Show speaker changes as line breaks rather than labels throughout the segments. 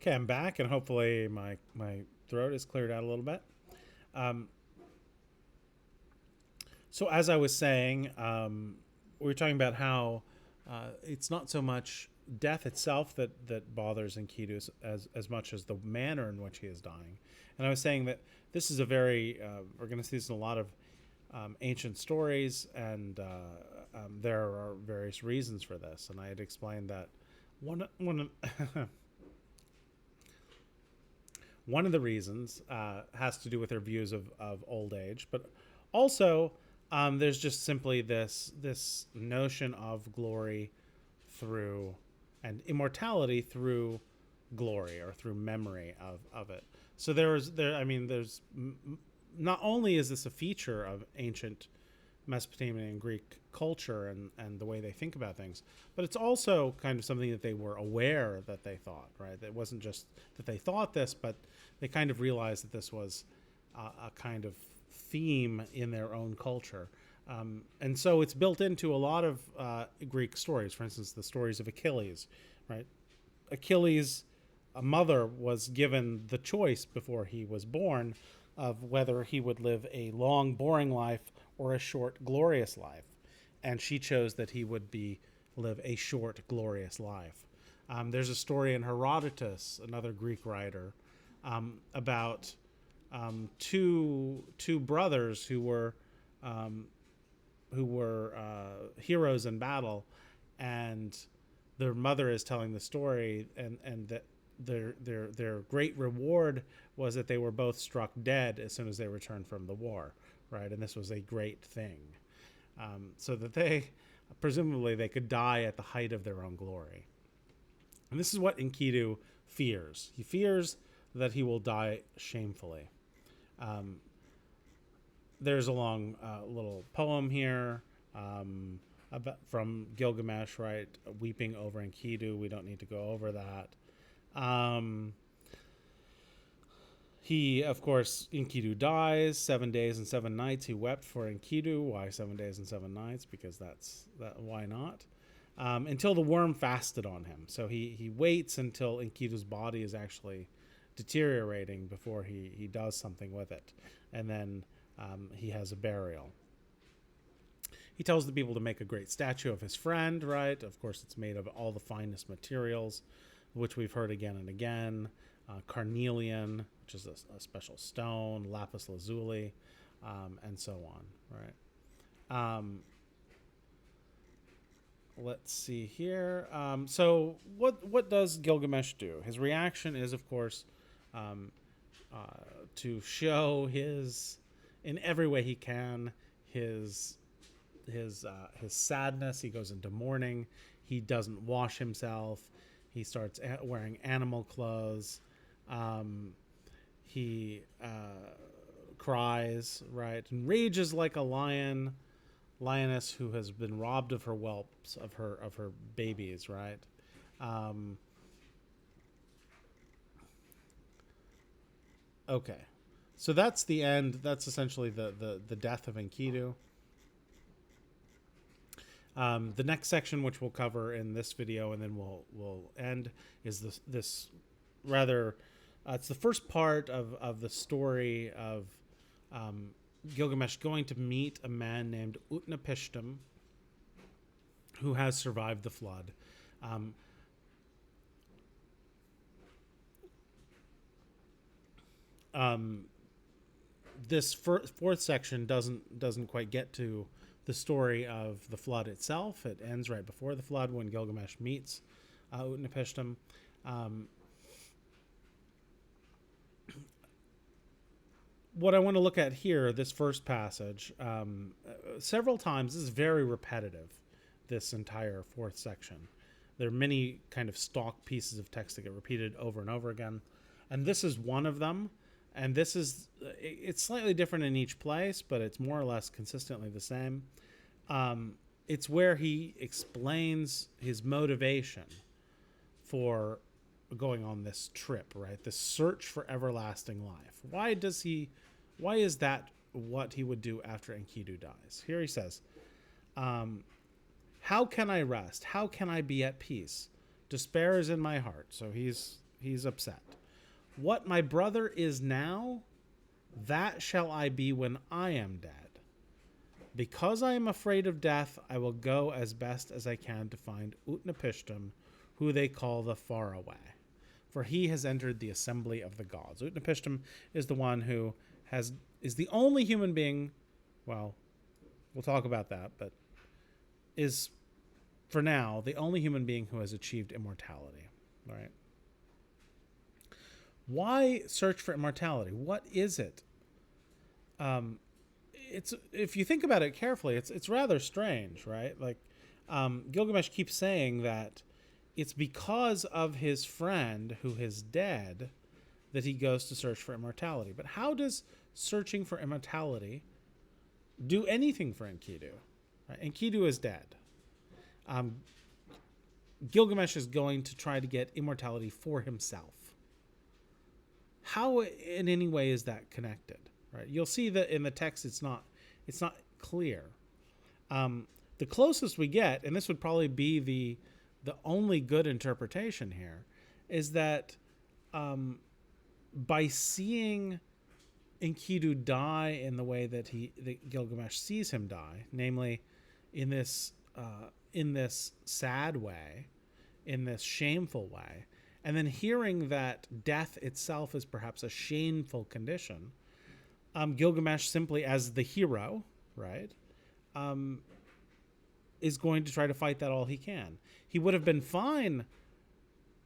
Okay, I'm back, and hopefully my throat is cleared out a little bit. Um, so as I was saying, we were talking about how it's not so much death itself that bothers Enkidu as much as the manner in which he is dying. And I was saying that this is a very we're going to see this in a lot of ancient stories, and there are various reasons for this. And I had explained that one one of the reasons has to do with their views of old age, but also there's just simply this notion of glory through and immortality through glory or through memory of it. So there's not only is this a feature of ancient Mesopotamian and Greek culture and the way they think about things, but it's also kind of something that they were aware that they thought, right? It wasn't just that they thought this, but they kind of realized that this was a kind of theme in their own culture. And so it's built into a lot of Greek stories. For instance, the stories of Achilles, right? Achilles, a mother was given the choice before he was born of whether he would live a long, boring life or a short, glorious life. And she chose that he would live a short, glorious life. There's a story in Herodotus, another Greek writer, about two brothers who were heroes in battle, and their mother is telling the story, and that their great reward was that they were both struck dead as soon as they returned from the war, right? And this was a great thing, so that they presumably they could die at the height of their own glory. And this is what Enkidu fears. He fears that he will die shamefully. There's a long little poem here from Gilgamesh, right? Weeping over Enkidu. We don't need to go over that. He, of course, Enkidu dies. 7 days and 7 nights he wept for Enkidu. Why 7 days and 7 nights? Because why not? Until the worm fasted on him. So he waits until Enkidu's body is actually deteriorating before he does something with it. And then he has a burial. He tells the people to make a great statue of his friend, right? Of course, it's made of all the finest materials, which we've heard again and again. Carnelian, which is a special stone, lapis lazuli, and so on, right? Let's see here. So what does Gilgamesh do? His reaction is, of course, to show in every way he can, his sadness. He goes into mourning. He doesn't wash himself. He starts wearing animal clothes. He cries, right, and rages like a lioness who has been robbed of her whelps, of her babies, right? Okay, so that's the end. That's essentially the death of Enkidu. The next section, which we'll cover in this video, and then we'll end, is this rather. It's the first part of the story of Gilgamesh going to meet a man named Utnapishtim, who has survived the flood. This fourth section doesn't quite get to the story of the flood itself. It ends right before the flood when Gilgamesh meets Utnapishtim. What I want to look at here, this first passage, several times, this is very repetitive, this entire fourth section. There are many kind of stock pieces of text that get repeated over and over again. And this is one of them. And it's slightly different in each place, but it's more or less consistently the same. It's where he explains his motivation for going on this trip, right? This search for everlasting life. Why is that what he would do after Enkidu dies? Here he says, how can I rest? How can I be at peace? Despair is in my heart. So he's He's upset. What my brother is now, that shall I be when I am dead. Because I am afraid of death, I will go as best as I can to find Utnapishtim, who they call the Faraway. For he has entered the assembly of the gods. Utnapishtim is the one who is the only human being, well, we'll talk about that, but is, for now, the only human being who has achieved immortality. Right? Why search for immortality? What is it? It's, if you think about it carefully, it's rather strange, right? Like, Gilgamesh keeps saying that it's because of his friend who is dead that he goes to search for immortality. But how does searching for immortality do anything for Enkidu? Right? Enkidu is dead. Gilgamesh is going to try to get immortality for himself. How in any way is that connected? Right? You'll see that in the text it's not clear. The closest we get, and this would probably be the only good interpretation here, is that by seeing Enkidu die in the way that Gilgamesh sees him die, namely in this sad way, in this shameful way, and then hearing that death itself is perhaps a shameful condition, Gilgamesh, simply as the hero, right, is going to try to fight that all he can. He would have been fine,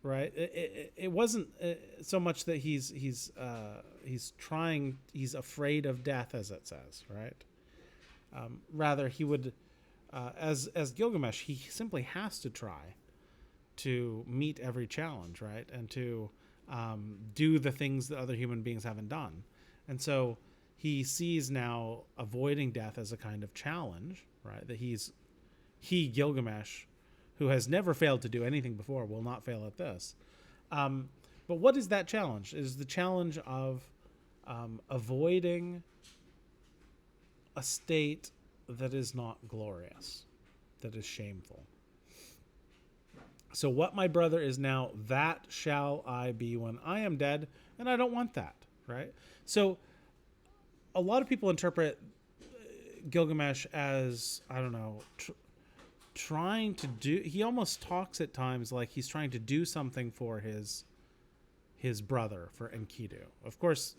right? It wasn't so much that he's afraid of death, as it says, right? Rather, he would, as Gilgamesh, he simply has to try to meet every challenge, right, and to do the things that other human beings haven't done, and so he sees now avoiding death as a kind of challenge, right? That Gilgamesh, who has never failed to do anything before, will not fail at this. But what is that challenge? It is the challenge of avoiding a state that is not glorious, that is shameful. So what my brother is now, that shall I be when I am dead, and I don't want that, right? So a lot of people interpret Gilgamesh as, I don't know, trying to do, he almost talks at times like he's trying to do something for his brother, for Enkidu. Of course,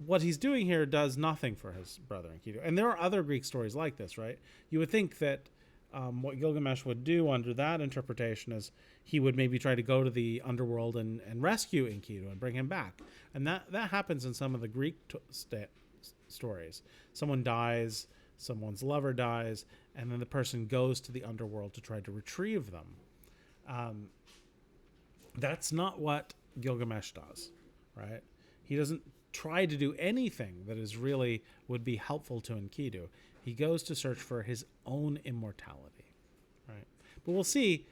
what he's doing here does nothing for his brother Enkidu. And there are other Greek stories like this, right? You would think that what Gilgamesh would do under that interpretation is he would maybe try to go to the underworld and rescue Enkidu and bring him back. And that happens in some of the Greek stories. Someone dies, someone's lover dies, and then the person goes to the underworld to try to retrieve them. That's not what Gilgamesh does, right? He doesn't try to do anything that is really would be helpful to Enkidu. He goes to search for his own immortality, right? But we'll see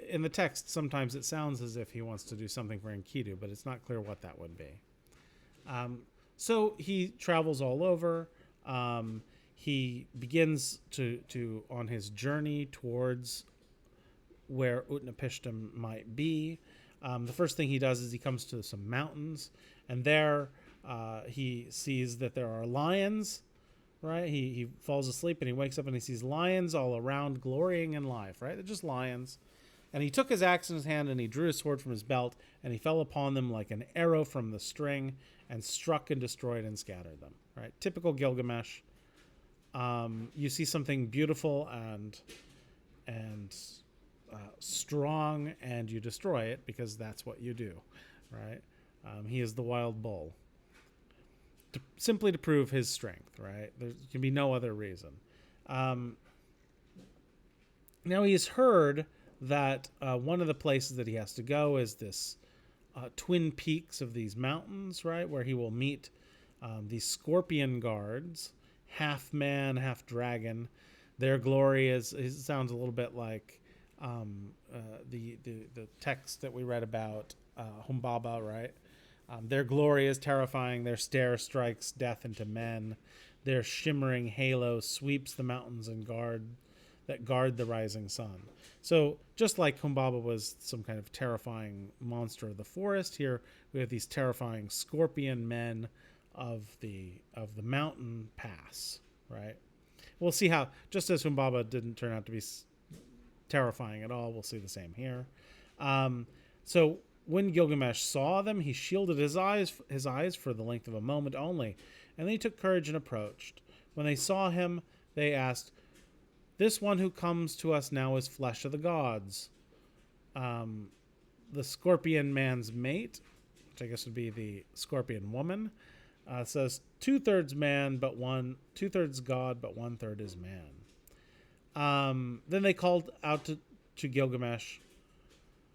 in the text, sometimes it sounds as if he wants to do something for Enkidu, but it's not clear what that would be. So he travels all over. He begins to on his journey towards where Utnapishtim might be. The first thing he does is he comes to some mountains, and there he sees that there are lions, right? He falls asleep and he wakes up and he sees lions all around glorying in life, right? They're just lions. And he took his axe in his hand and he drew his sword from his belt and he fell upon them like an arrow from the string and struck and destroyed and scattered them, right? Typical Gilgamesh. You see something beautiful and strong and you destroy it because that's what you do, right? He is the wild bull. Simply to prove his strength, right? There can be no other reason. Now he's heard that one of the places that he has to go is this twin peaks of these mountains, right? Where he will meet these scorpion guards, half man, half dragon. Their glory is, it sounds a little bit like the text that we read about Humbaba, right? Their glory is terrifying. Their stare strikes death into men. Their shimmering halo sweeps the mountains and guard that guard the rising sun. So just like Humbaba was some kind of terrifying monster of the forest, here we have these terrifying scorpion men of the mountain pass, right? We'll see how, just as Humbaba didn't turn out to be terrifying at all, we'll see the same here. So when Gilgamesh saw them, he shielded his eyes for the length of a moment only, and then he took courage and approached. When they saw him, they asked, "This one who comes to us now is flesh of the gods." The scorpion man's mate, which I guess would be the scorpion woman, says 2/3 man, but 2/3 God, but 1/3 is man. Then they called out to Gilgamesh,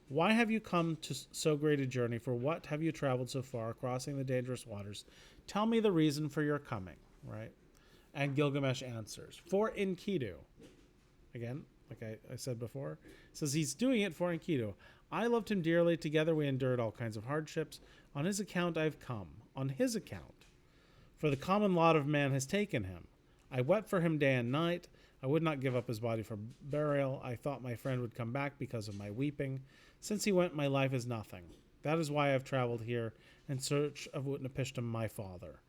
"Why have you come to so great a journey? For what have you traveled so far, crossing the dangerous waters? Tell me the reason for your coming," right? And Gilgamesh answers, "For Enkidu." Again, like I said before, says he's doing it for Enkidu. "I loved him dearly. Together we endured all kinds of hardships. On his account I've come. On his account. For the common lot of man has taken him. I wept for him day and night. I would not give up his body for burial. I thought my friend would come back because of my weeping. Since he went, my life is nothing. That is why I have traveled here in search of Utnapishtim, my father."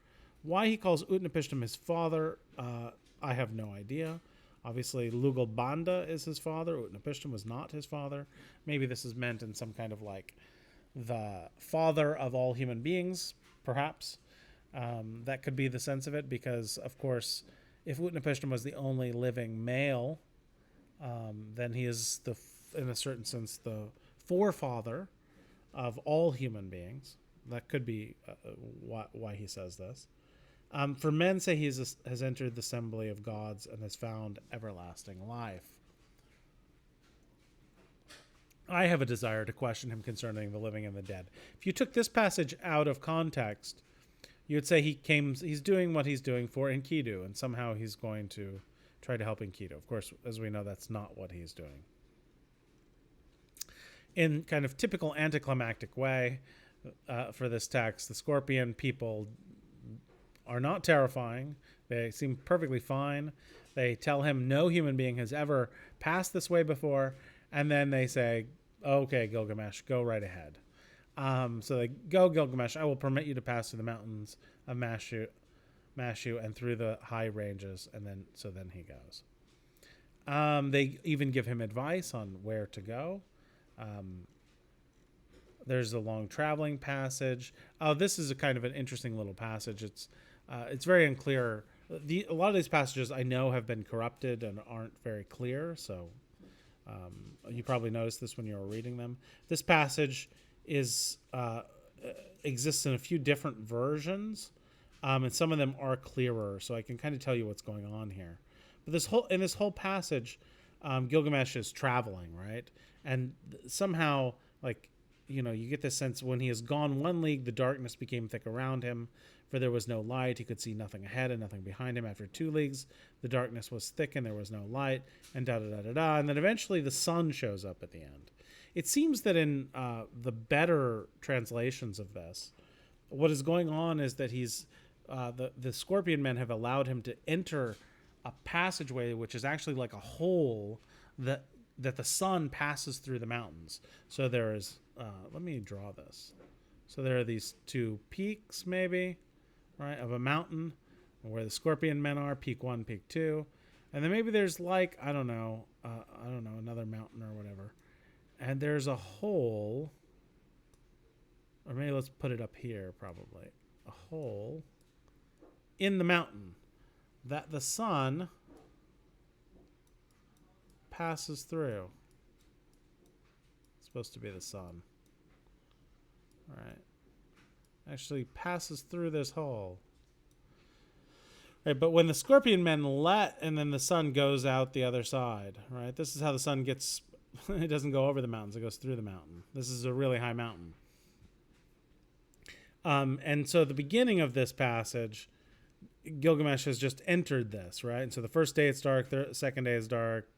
Why he calls Utnapishtim his father, I have no idea. Obviously, Lugal Banda is his father. Utnapishtim was not his father. Maybe this is meant in some kind of like the father of all human beings, perhaps. That could be the sense of it, because, of course, if Utnapishtim was the only living male, then he is, in a certain sense, the forefather of all human beings. That could be why he says this. For men say he has entered the assembly of gods and has found everlasting life. I have a desire to question him concerning the living and the dead. If you took this passage out of context, you would say he's doing what he's doing for Enkidu, and somehow he's going to try to help Enkidu. Of course, as we know, that's not what he's doing. In kind of typical anticlimactic way for this text, the scorpion people are not terrifying. They seem perfectly fine. They tell him no human being has ever passed this way before, and then they say, "Okay, Gilgamesh, go right ahead." So they go, "Gilgamesh, I will permit you to pass through the mountains of Mashu and through the high ranges," and then he goes. They even give him advice on where to go. There's a long traveling passage. This is a kind of an interesting little passage. It's very unclear. A lot of these passages I know have been corrupted and aren't very clear, so you probably noticed this when you were reading them. This passage exists in a few different versions, and some of them are clearer, so I can kind of tell you what's going on here. But in this whole passage, Gilgamesh is traveling, right? And somehow, like, you get this sense, when he has gone 1 league, the darkness became thick around him, for there was no light. He could see nothing ahead and nothing behind him. After 2 leagues, the darkness was thick and there was no light, and da-da-da-da-da. And then eventually the sun shows up at the end. It seems that in the better translations of this, what is going on is that the scorpion men have allowed him to enter a passageway which is actually like a hole that the sun passes through the mountains. So there is, let me draw this. So there are these 2 peaks, maybe, right, of a mountain where the scorpion men are, peak 1, peak 2. And then maybe there's like, I don't know, another mountain or whatever. And there's a hole, or maybe let's put it up here probably, a hole in the mountain that the sun passes through. It's supposed to be the sun. All right. Actually passes through this hole. Right, but when the scorpion men and then the sun goes out the other side, right? This is how the sun gets, it doesn't go over the mountains, it goes through the mountain. This is a really high mountain. And so the beginning of this passage, Gilgamesh has just entered this, right? And so the first day it's dark, the second day is dark.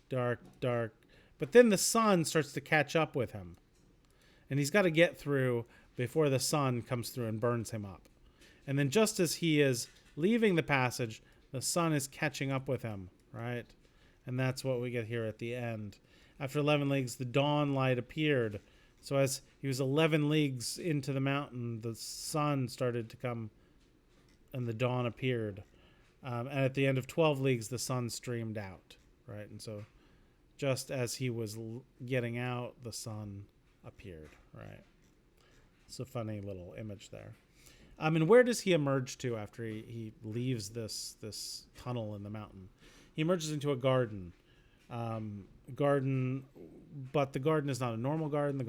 But then the sun starts to catch up with him. And he's got to get through before the sun comes through and burns him up. And then just as he is leaving the passage, the sun is catching up with him, right? And that's what we get here at the end. After 11 leagues, the dawn light appeared. So as he was 11 leagues into the mountain, the sun started to come and the dawn appeared. And at the end of 12 leagues, the sun streamed out, right? And so just as he was getting out, the sun appeared, right? It's a funny little image there. And where does he emerge to after he leaves this tunnel in the mountain? He emerges into a garden. Garden, but the garden is not a normal garden.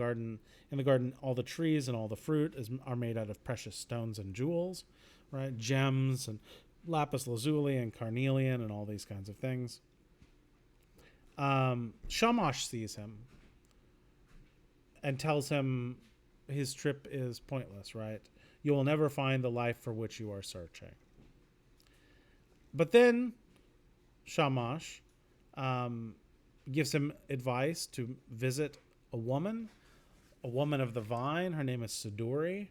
In the garden, all the trees and all the fruit are made out of precious stones and jewels, right? Gems and lapis lazuli and carnelian and all these kinds of things. Shamash sees him and tells him his trip is pointless, right? You will never find the life for which you are searching. But then Shamash gives him advice to visit a woman of the vine. Her name is Siduri,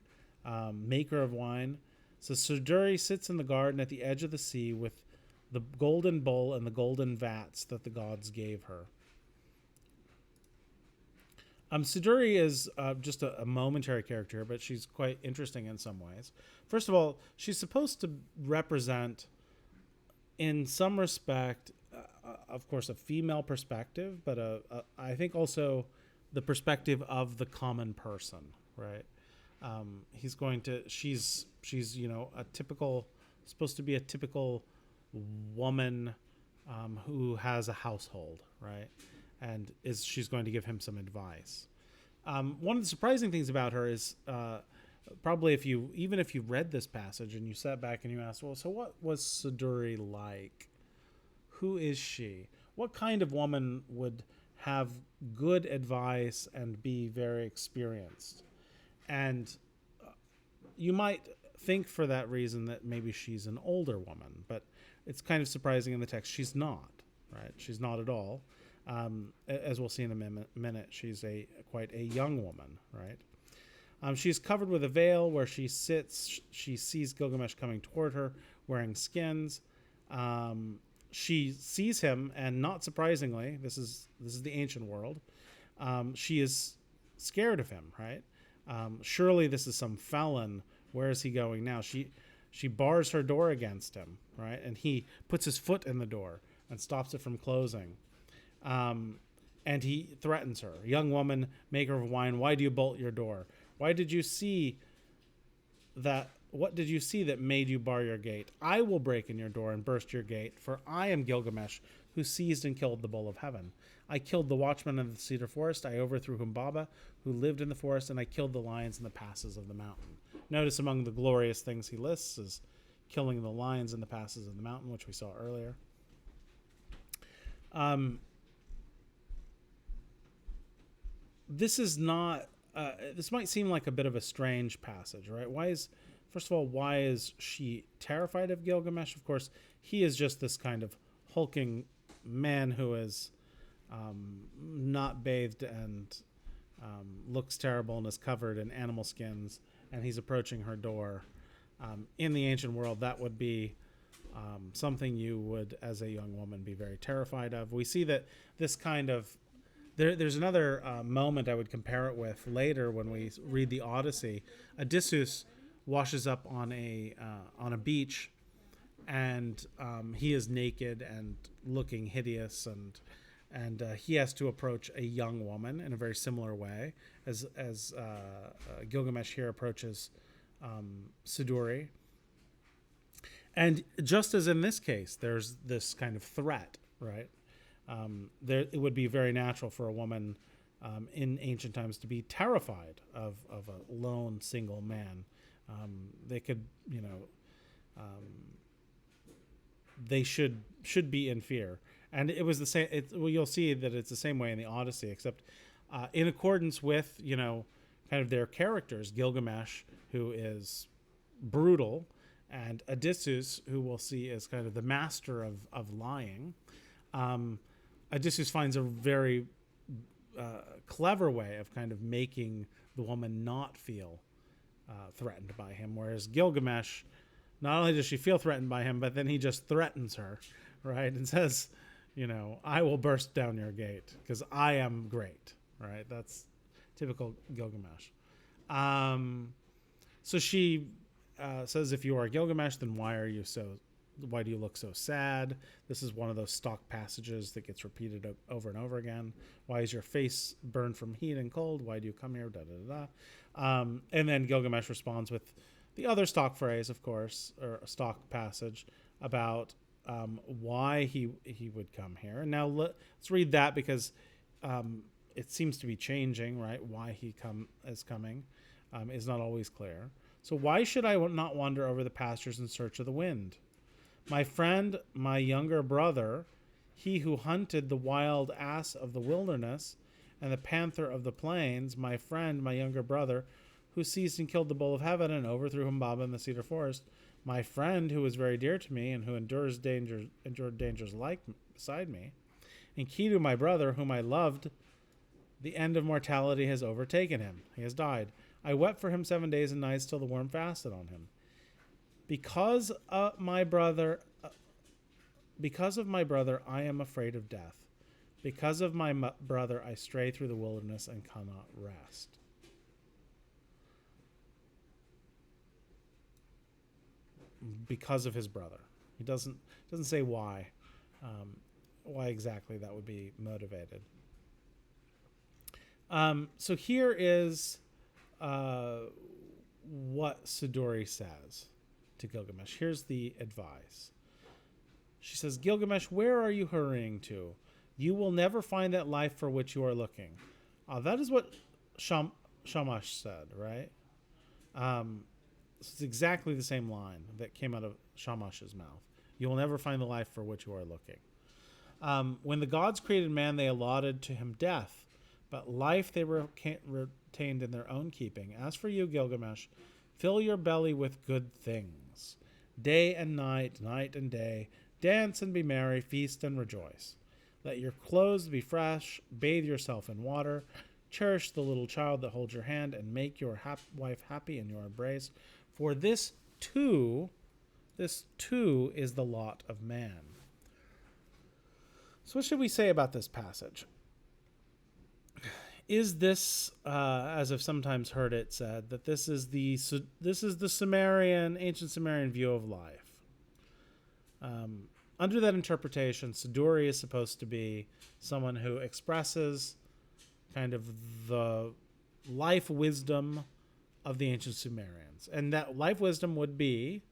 maker of wine. So Siduri sits in the garden at the edge of the sea with the golden bowl and the golden vats that the gods gave her. Siduri is just a momentary character, but she's quite interesting in some ways. First of all, she's supposed to represent, in some respect, of course, a female perspective, but I think also the perspective of the common person, right? She's supposed to be a typical woman who has a household, right? And she's going to give him some advice. One of the surprising things about her is probably if you read this passage and you sat back and you asked, well, so what was Siduri like? Who is she? What kind of woman would have good advice and be very experienced? And you might think for that reason that maybe she's an older woman, but it's kind of surprising in the text. She's not, right? She's not at all. As we'll see in a minute, she's quite a young woman, right? She's covered with a veil. Where she sits, she sees Gilgamesh coming toward her, wearing skins. She sees him, and not surprisingly, this is the ancient world. She is scared of him, right? Surely this is some felon. Where is he going now? She bars her door against him, right? And he puts his foot in the door and stops it from closing. And he threatens her. Young woman, maker of wine, why do you bolt your door? What did you see that made you bar your gate? I will break in your door and burst your gate, for I am Gilgamesh, who seized and killed the bull of heaven. I killed the watchman of the cedar forest. I overthrew Humbaba, who lived in the forest, and I killed the lions in the passes of the mountain. Notice among the glorious things he lists is killing the lions in the passes of the mountain, which we saw earlier. This is not. This might seem like a bit of a strange passage, right? First of all, why is she terrified of Gilgamesh? Of course, he is just this kind of hulking man who is not bathed and looks terrible and is covered in animal skins, and he's approaching her door. In the ancient world, that would be something you would, as a young woman, be very terrified of. We see that this kind of there's another moment I would compare it with later when we read the Odyssey. Odysseus washes up on a beach, and he is naked and looking hideous, and he has to approach a young woman in a very similar way as Gilgamesh here approaches Siduri. And just as in this case, there's this kind of threat, right? It would be very natural for a woman in ancient times to be terrified of a lone single man. They could, they should be in fear. And it was the same. You'll see that it's the same way in the Odyssey, except in accordance with kind of their characters. Gilgamesh, who is brutal, and Odysseus, who we'll see is kind of the master of lying. Odysseus finds a very clever way of kind of making the woman not feel threatened by him, whereas Gilgamesh, not only does she feel threatened by him, but then he just threatens her, right? And says, I will burst down your gate because I am great, right? That's typical Gilgamesh. Um, so she says, if you are Gilgamesh, then why do you look so sad? This is one of those stock passages that gets repeated over and over again. Why is your face burned from heat and cold? Why do you come here? Da da da da. And then Gilgamesh responds with the other stock phrase, of course, or a stock passage about why he would come here. And now let's read that because it seems to be changing, right? Why he is coming is not always clear. So why should I not wander over the pastures in search of the wind? My friend, my younger brother, he who hunted the wild ass of the wilderness and the panther of the plains, my friend, my younger brother, who seized and killed the bull of heaven and overthrew Humbaba in the cedar forest, my friend who was very dear to me and who endured dangers like beside me, and Enkidu, my brother, whom I loved, the end of mortality has overtaken him. He has died. I wept for him 7 days and nights till the worm fasted on him. Because of my brother, I am afraid of death. Because of my brother, I stray through the wilderness and cannot rest. Because of his brother, he doesn't say why exactly that would be motivated. So here is what Siduri says to Gilgamesh. Here's the advice. She says, Gilgamesh, where are you hurrying to? You will never find that life for which you are looking. That is what Shamash said, right? It's exactly the same line that came out of Shamash's mouth. You will never find the life for which you are looking. When the gods created man, they allotted to him death, but life they retained in their own keeping. As for you, Gilgamesh, fill your belly with good things. Day and night, night and day, dance and be merry, feast and rejoice. Let your clothes be fresh, bathe yourself in water, cherish the little child that holds your hand, and make your wife happy in your embrace. For this too is the lot of man. So what should we say about this passage? Is this, as I've sometimes heard it said, that this is the ancient Sumerian view of life? Under that interpretation, Siduri is supposed to be someone who expresses kind of the life wisdom of the ancient Sumerians. And that life wisdom would be,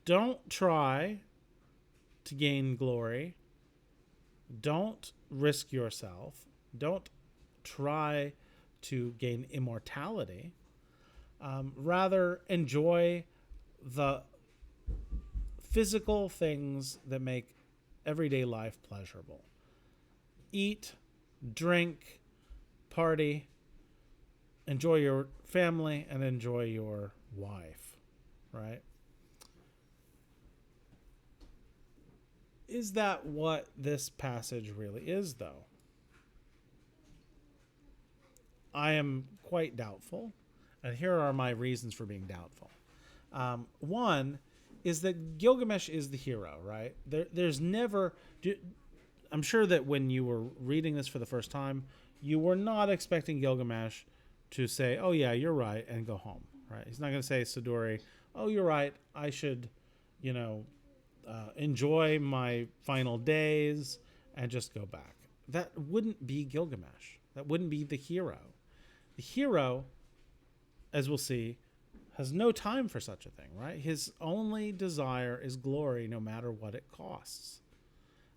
don't try to gain glory. Don't risk yourself. Don't try to gain immortality. Rather, enjoy the physical things that make everyday life pleasurable. Eat, drink, party, enjoy your family, and enjoy your wife, right? Is that what this passage really is, though? I am quite doubtful, and here are my reasons for being doubtful. One is that Gilgamesh is the hero, right? There's never... I'm sure that when you were reading this for the first time, you were not expecting Gilgamesh to say, oh yeah, you're right, and go home, right? He's not going to say, Siduri, oh, you're right, I should, enjoy my final days and just go back. That wouldn't be Gilgamesh. That wouldn't be the hero. The hero, as we'll see, has no time for such a thing, right? His only desire is glory no matter what it costs.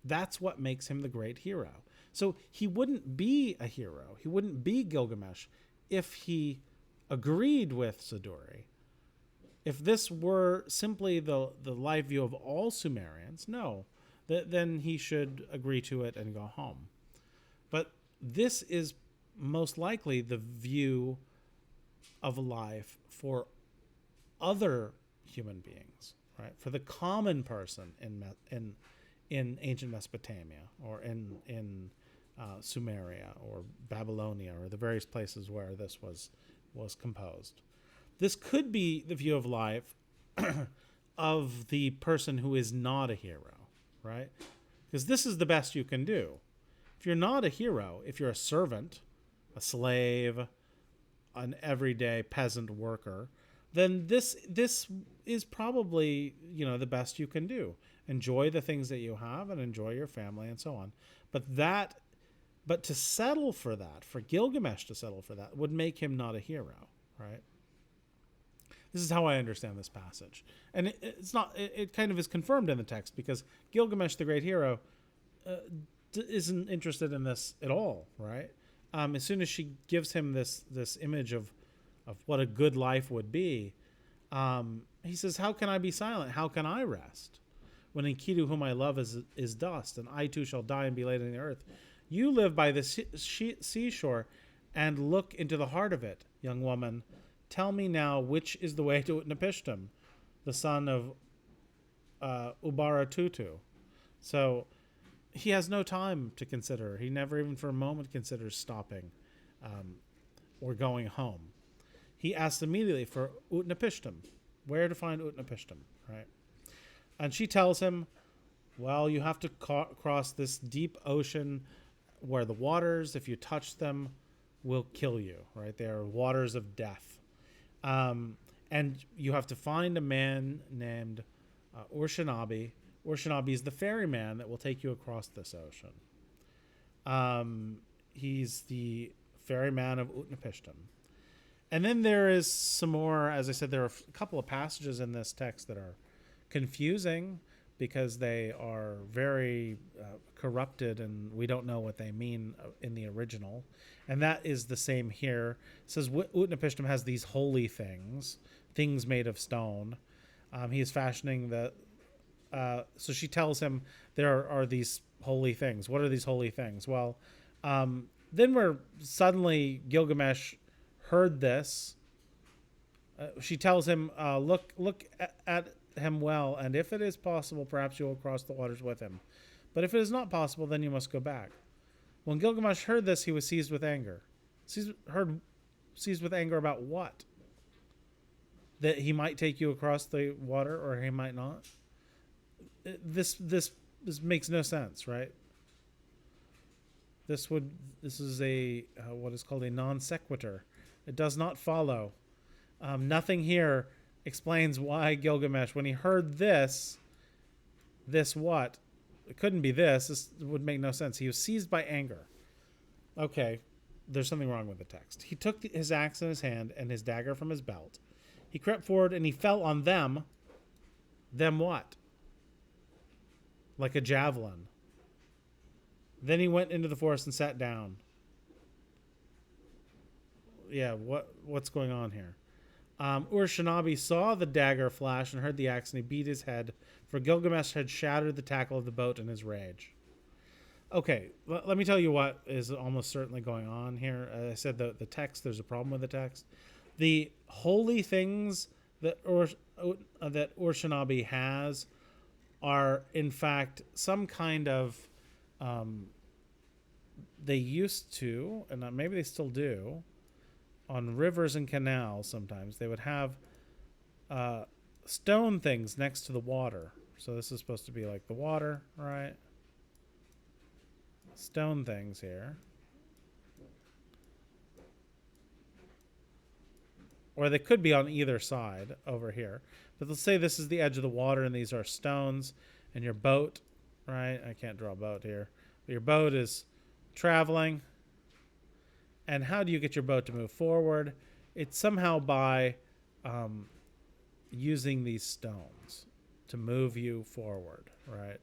That's what makes him the great hero. So he wouldn't be a hero. He wouldn't be Gilgamesh if he agreed with Siduri. If this were simply the life view of all Sumerians, no, then he should agree to it and go home. But this is most likely the view of life for other human beings, right? For the common person in ancient Mesopotamia or in Sumeria or Babylonia or the various places where this was composed. This could be the view of life of the person who is not a hero, right? because this is the best you can do. If you're not a hero, if you're a servant, a slave, an everyday peasant worker, then this is probably, the best you can do. Enjoy the things that you have and enjoy your family and so on. But to settle for that, for Gilgamesh to settle for that, would make him not a hero, right? This is how I understand this passage, and it's not. It kind of is confirmed in the text because Gilgamesh, the great hero, isn't interested in this at all, right? As soon as she gives him this image of what a good life would be, he says, "How can I be silent? How can I rest? When Enkidu, whom I love, is dust, and I too shall die and be laid in the earth. You live by the seashore, and look into the heart of it, young woman. Tell me now, which is the way to Utnapishtim, the son of Ubaratutu." So he has no time to consider. He never even for a moment considers stopping or going home. He asks immediately for Utnapishtim, where to find Utnapishtim, right? And she tells him, well, you have to cross this deep ocean where the waters, if you touch them, will kill you, right? They are waters of death. And you have to find a man named Urshanabi. Urshanabi is the ferryman that will take you across this ocean. He's the ferryman of Utnapishtim. And then there is some more, as I said, there are a couple of passages in this text that are confusing because they are very corrupted and we don't know what they mean in the original. And that is the same here. It says Utnapishtim has these holy things made of stone. He is fashioning so she tells him there are these holy things. What are these holy things? Well, then we're suddenly Gilgamesh heard this. She tells him, look at him well, and if it is possible, perhaps you will cross the waters with him. But if it is not possible, then you must go back. When Gilgamesh heard this, he was seized with anger. Seized with anger about what? That he might take you across the water, or he might not? This makes no sense, right? This is a what is called a non sequitur. It does not follow. Nothing here explains why Gilgamesh, when he heard this what? It couldn't be this. This would make no sense. He was seized by anger. Okay, there's something wrong with the text. He took his axe in his hand and his dagger from his belt. He crept forward and he fell on them. Them what? Like a javelin. Then he went into the forest and sat down. Yeah, what's going on here? Urshanabi saw the dagger flash and heard the axe, and he beat his head, for Gilgamesh had shattered the tackle of the boat in his rage. Okay, let me tell you what is almost certainly going on here. As I said, the text, there's a problem with the text. The holy things that Urshanabi has are, in fact, some kind of... they used to, and maybe they still do, on rivers and canals sometimes, they would have stone things next to the water. So this is supposed to be like the water, right? Stone things here. Or they could be on either side over here. But let's say this is the edge of the water and these are stones, and your boat, right? I can't draw a boat here. But your boat is traveling. And how do you get your boat to move forward? It's somehow by using these stones to move you forward, right?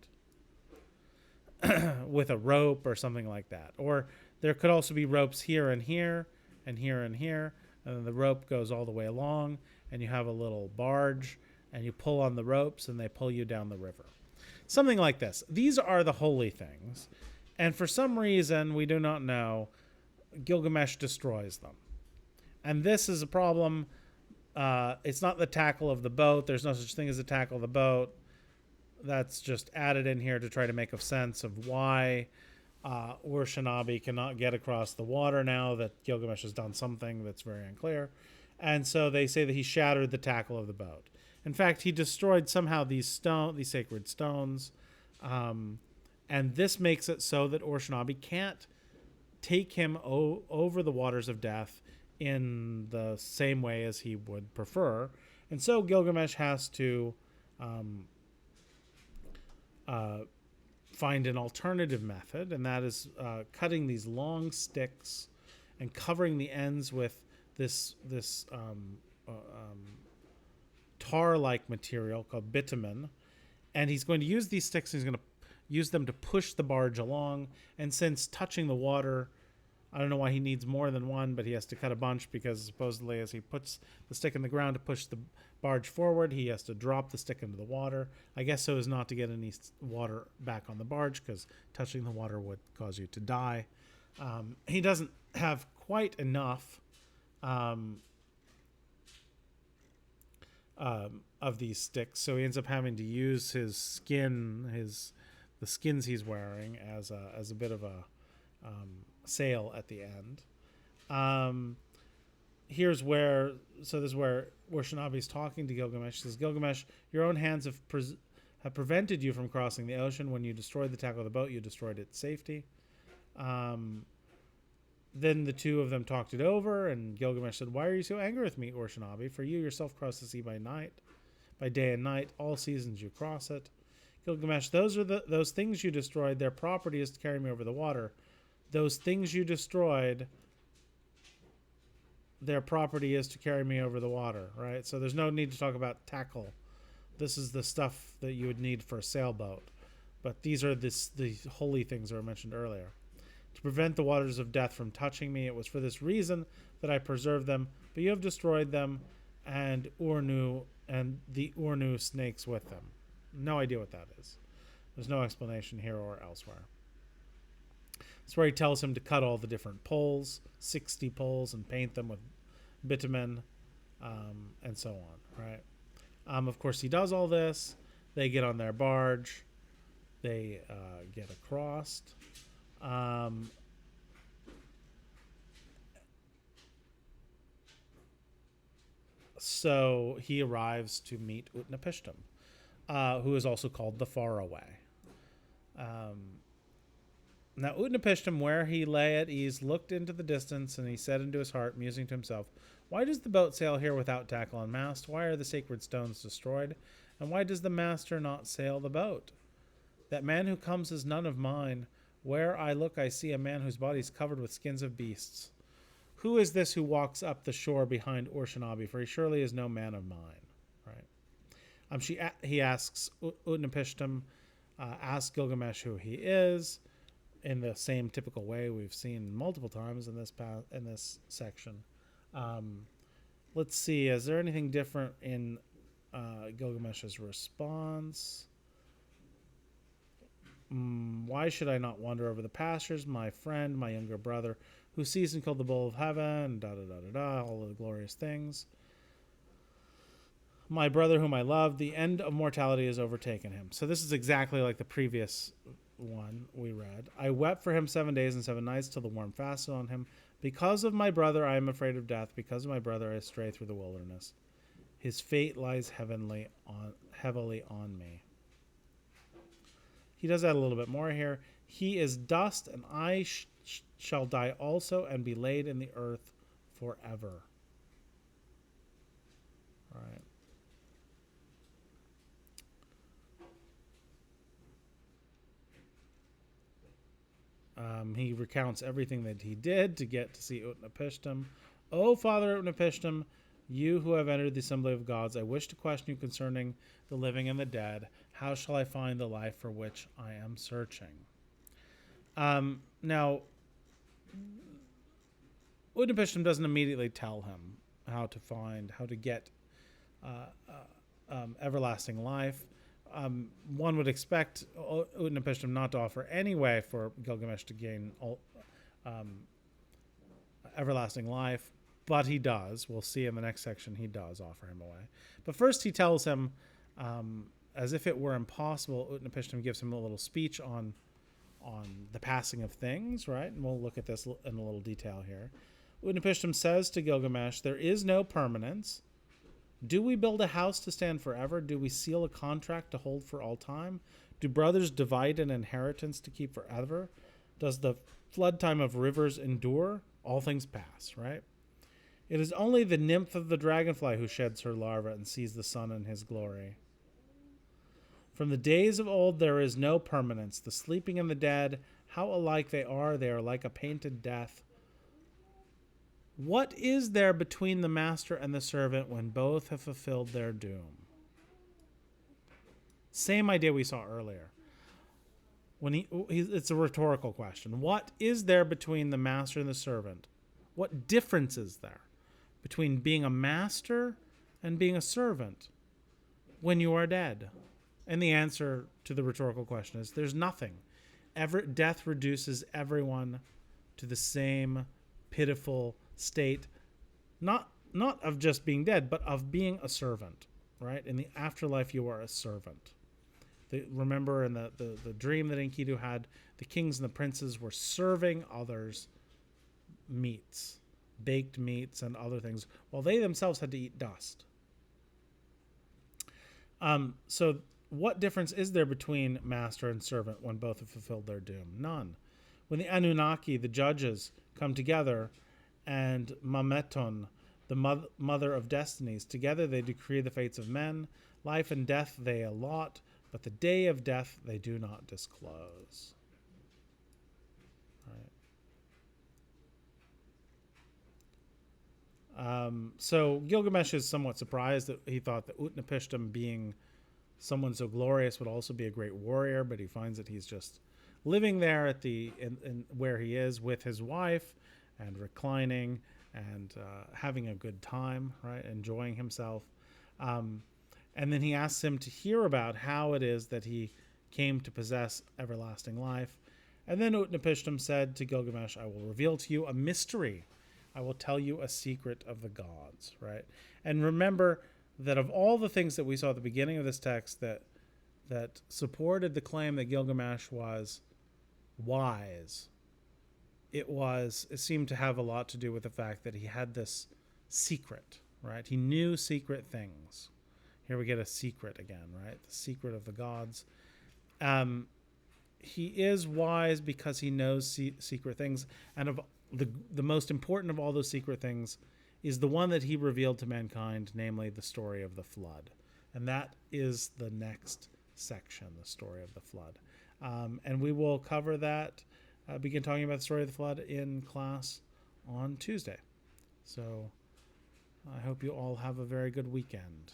With a rope or something like that. Or there could also be ropes here and here and here and here. And then the rope goes all the way along, and you have a little barge, and you pull on the ropes, and they pull you down the river. Something like this. These are the holy things. And for some reason, we do not know, Gilgamesh destroys them. And this is a problem. It's not the tackle of the boat. There's no such thing as a tackle of the boat. That's just added in here to try to make a sense of why Urshanabi cannot get across the water now that Gilgamesh has done something that's very unclear. And so they say that he shattered the tackle of the boat. In fact, he destroyed somehow these sacred stones. And this makes it so that Urshanabi can't take him over the waters of death in the same way as he would prefer. And so Gilgamesh has to um, uh, find an alternative method, and that is cutting these long sticks and covering the ends with this tar-like material called bitumen. And he's going to use these sticks, and he's going to use them to push the barge along. And since touching the water, I don't know why he needs more than one, but he has to cut a bunch because supposedly as he puts the stick in the ground to push the barge forward, he has to drop the stick into the water. I guess so as not to get any water back on the barge, because touching the water would cause you to die. He doesn't have quite enough of these sticks, so he ends up having to use his skin, the skins he's wearing, as a bit of a sail at the end. This is where Urshanabi's talking to Gilgamesh. He says, Gilgamesh, your own hands have prevented you from crossing the ocean. When you destroyed the tackle of the boat, you destroyed its safety. Then the two of them talked it over, and Gilgamesh said, why are you so angry with me, Urshanabi? For you yourself cross the sea by day and night. All seasons you cross it. Gilgamesh, those things you destroyed, their property is to carry me over the water. Those things you destroyed, their property is to carry me over the water, right? So there's no need to talk about tackle. This is the stuff that you would need for a sailboat. But these are the holy things that were mentioned earlier. To prevent the waters of death from touching me, it was for this reason that I preserved them. But you have destroyed them, and the Urnu snakes with them. No idea what that is. There's no explanation here or elsewhere. It's where he tells him to cut all the different poles, 60 poles, and paint them with bitumen, and so on, right? Of course, he does all this. They get on their barge. They get across. So he arrives to meet Utnapishtim, who is also called the Faraway. Now Utnapishtim, where he lay at ease, looked into the distance, and he said into his heart, musing to himself, why does the boat sail here without tackle and mast? Why are the sacred stones destroyed? And why does the master not sail the boat? That man who comes is none of mine. Where I look, I see a man whose body is covered with skins of beasts. Who is this who walks up the shore behind Urshanabi? For he surely is no man of mine. Right? He asks Utnapishtim, asks Gilgamesh who he is, in the same typical way we've seen multiple times in this section. Let's see. Is there anything different in Gilgamesh's response? Why should I not wander over the pastures? My friend, my younger brother, who sees and killed the bull of heaven, all of the glorious things. My brother whom I love, the end of mortality has overtaken him. So this is exactly like the previous one we read. I wept for him 7 days and 7 nights till the worm fastened on him. Because of my brother, I am afraid of death. Because of my brother, I stray through the wilderness. His fate lies heavily on me. He does that a little bit more here. He is dust, and I shall die also and be laid in the earth forever. All right. He recounts everything that he did to get to see Utnapishtim. O Father Utnapishtim, you who have entered the assembly of gods, I wish to question you concerning the living and the dead. How shall I find the life for which I am searching? Now, Utnapishtim doesn't immediately tell him how to get everlasting life. One would expect Utnapishtim not to offer any way for Gilgamesh to gain everlasting life, but he does. We'll see in the next section he does offer him a way. But first he tells him, as if it were impossible, Utnapishtim gives him a little speech on the passing of things, right? And we'll look at this in a little detail here. Utnapishtim says to Gilgamesh, there is no permanence. Do we build a house to stand forever? Do we seal a contract to hold for all time? Do brothers divide an inheritance to keep forever? Does the flood time of rivers endure? All things pass, right? It is only the nymph of the dragonfly who sheds her larva and sees the sun in his glory. From the days of old there is no permanence. The sleeping and the dead, how alike they are like a painted death. What is there between the master and the servant when both have fulfilled their doom? Same idea we saw earlier. It's a rhetorical question. What is there between the master and the servant? What difference is there between being a master and being a servant when you are dead? And the answer to the rhetorical question is there's nothing. Death reduces everyone to the same pitiful state, not of just being dead, but of being a servant, right? In the afterlife, you are a servant. Remember in the dream that Enkidu had, the kings and the princes were serving others meats, baked meats and other things, while they themselves had to eat dust. So what difference is there between master and servant when both have fulfilled their doom? None. When the Anunnaki, the judges, come together, and Mameton, the mother of destinies, together they decree the fates of men. Life and death they allot, but the day of death they do not disclose. Right. So Gilgamesh is somewhat surprised that he thought that Utnapishtim, being someone so glorious, would also be a great warrior, but he finds that he's just living there at in where he is with his wife and reclining and having a good time, right, enjoying himself. And then he asks him to hear about how it is that he came to possess everlasting life. And then Utnapishtim said to Gilgamesh, I will reveal to you a mystery. I will tell you a secret of the gods, right? And remember that of all the things that we saw at the beginning of this text that supported the claim that Gilgamesh was wise, it seemed to have a lot to do with the fact that he had this secret, right? He knew secret things. Here we get a secret again, right? The secret of the gods. He is wise because he knows secret things, and of the most important of all those secret things is the one that he revealed to mankind, namely the story of the flood. And that is the next section, the story of the flood. And we will cover that, begin talking about the story of the flood in class on Tuesday. So I hope you all have a very good weekend.